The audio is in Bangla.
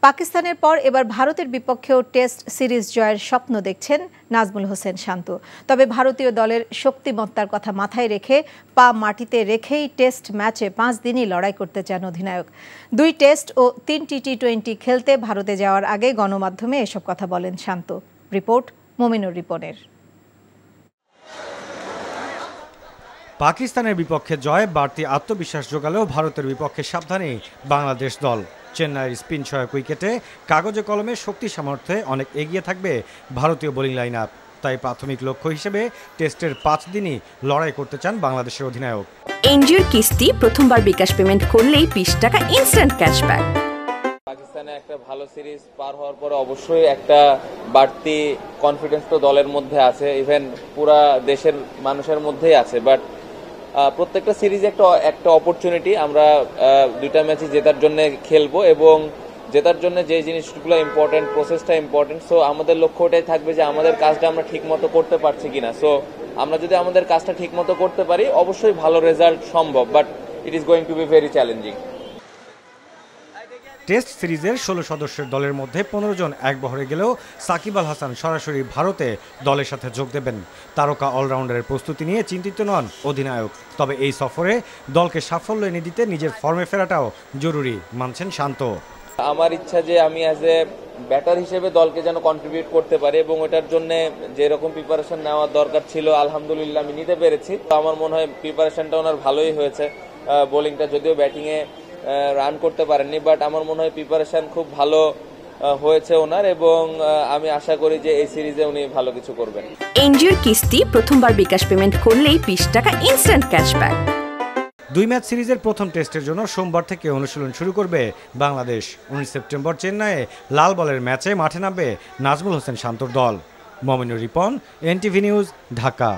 পাকিস্তানের পর এবার ভারতের বিপক্ষেও টেস্ট সিরিজ জয়ের স্বপ্ন দেখছেন নাজমুল হোসেন শান্ত। তবে ভারতীয় দলের শক্তিমত্তার কথা মাথায় রেখে পা মাটিতে রেখেই টেস্ট ম্যাচে 5 দিনই লড়াই করতে চান অধিনায়ক। 2 টেস্ট ও 3টি টি-20 খেলতে ভারতে যাওয়ার আগে গণমাধ্যমে এসব কথা বলেন শান্ত। রিপোর্ট মমিনুর রিপনের। পাকিস্তানের বিপক্ষে জয় বাড়তি আত্মবিশ্বাস জোগালেও ভারতের বিপক্ষে সাবধানী বাংলাদেশ দল। চেন্নাইয়ের স্পিন সহায়ক উইকেটে কাগজে কলমে শক্তি সামর্থ্যে অনেক এগিয়ে থাকবে ভারতীয় বোলিং লাইন আপ। তাই প্রাথমিক লক্ষ্য হিসেবে টেস্টের 5 দিনই লড়াই করতে চান বাংলাদেশের অধিনায়ক। এনজিওর কিস্তি প্রথমবার বিকাশ পেমেন্ট করলেই 20 টাকা ইনস্ট্যান্ট ক্যাশব্যাক। পাকিস্তানে একটা ভালো সিরিজ পার হওয়ার পরে অবশ্যই একটা বাড়তি কনফিডেন্স তো দলের মধ্যে আছে, ইভেন পুরা দেশের মানুষের মধ্যেই আছে। বাট প্রত্যেকটা সিরিজে একটা অপরচুনিটি। আমরা 2টা ম্যাচই জেতার জন্য খেলবো এবং জেতার জন্য যে জিনিসগুলো ইম্পর্টেন্ট, প্রসেসটা ইম্পর্টেন্ট। সো আমাদের লক্ষ্য ওটাই থাকবে যে আমাদের কাজটা আমরা ঠিক মতো করতে পারছি কিনা। সো আমরা যদি আমাদের কাজটা ঠিক মতো করতে পারি অবশ্যই ভালো রেজাল্ট সম্ভব, but it is going to be very challenging. Test সিরিজের 16 সদস্যের দলের মধ্যে 15 জন এক বহরে গেলেও সাকিব আল হাসান সরাসরি ভারতে দলের সাথে যোগ দেবেন। তারকা অলরাউন্ডারের প্রস্তুতি নিয়ে চিন্তিত নন অধিনায়ক। তবে এই সফরে দলকে সাফল্য এনে দিতে নিজের ফর্মে ফেরাটাও জরুরি মানছেন শান্ত। আমার ইচ্ছা যে আমি অ্যাজ এ ব্যাটার হিসেবে দলকে যেন কন্ট্রিবিউট করতে পারি এবং ওটার জন্য যেরকম প্রিপারেশন নেওয়ার দরকার ছিল আলহামদুলিল্লাহ আমি নিতে পেরেছি। তো আমার মনে হয় প্রিপারেশনটা ওনার ভালোই হয়েছে। বোলিংটা যদিও ব্যাটিংয়ে রান করতে পারেননি, বাট আমার মনে হয় প্রিপারেশন খুব ভালো হয়েছে ওনার এবং আমি আশা করি যে এই সিরিজে উনি ভালো কিছু করবেন। এনজিওর কিস্তি প্রথমবার বিকাশ পেমেন্ট করলেই 20 টাকা ইনস্ট্যান্ট ক্যাশব্যাক। 2 ম্যাচ সিরিজের প্রথম টেস্টের জন্য সোমবার থেকে অনুশীলন শুরু করবে বাংলাদেশ। 19 সেপ্টেম্বর চেন্নাইয়ে লাল বলের ম্যাচে মাঠে নামবে নাজমুল হোসেন শান্তর দল। Mominur Ripon, NTV news, Dhaka.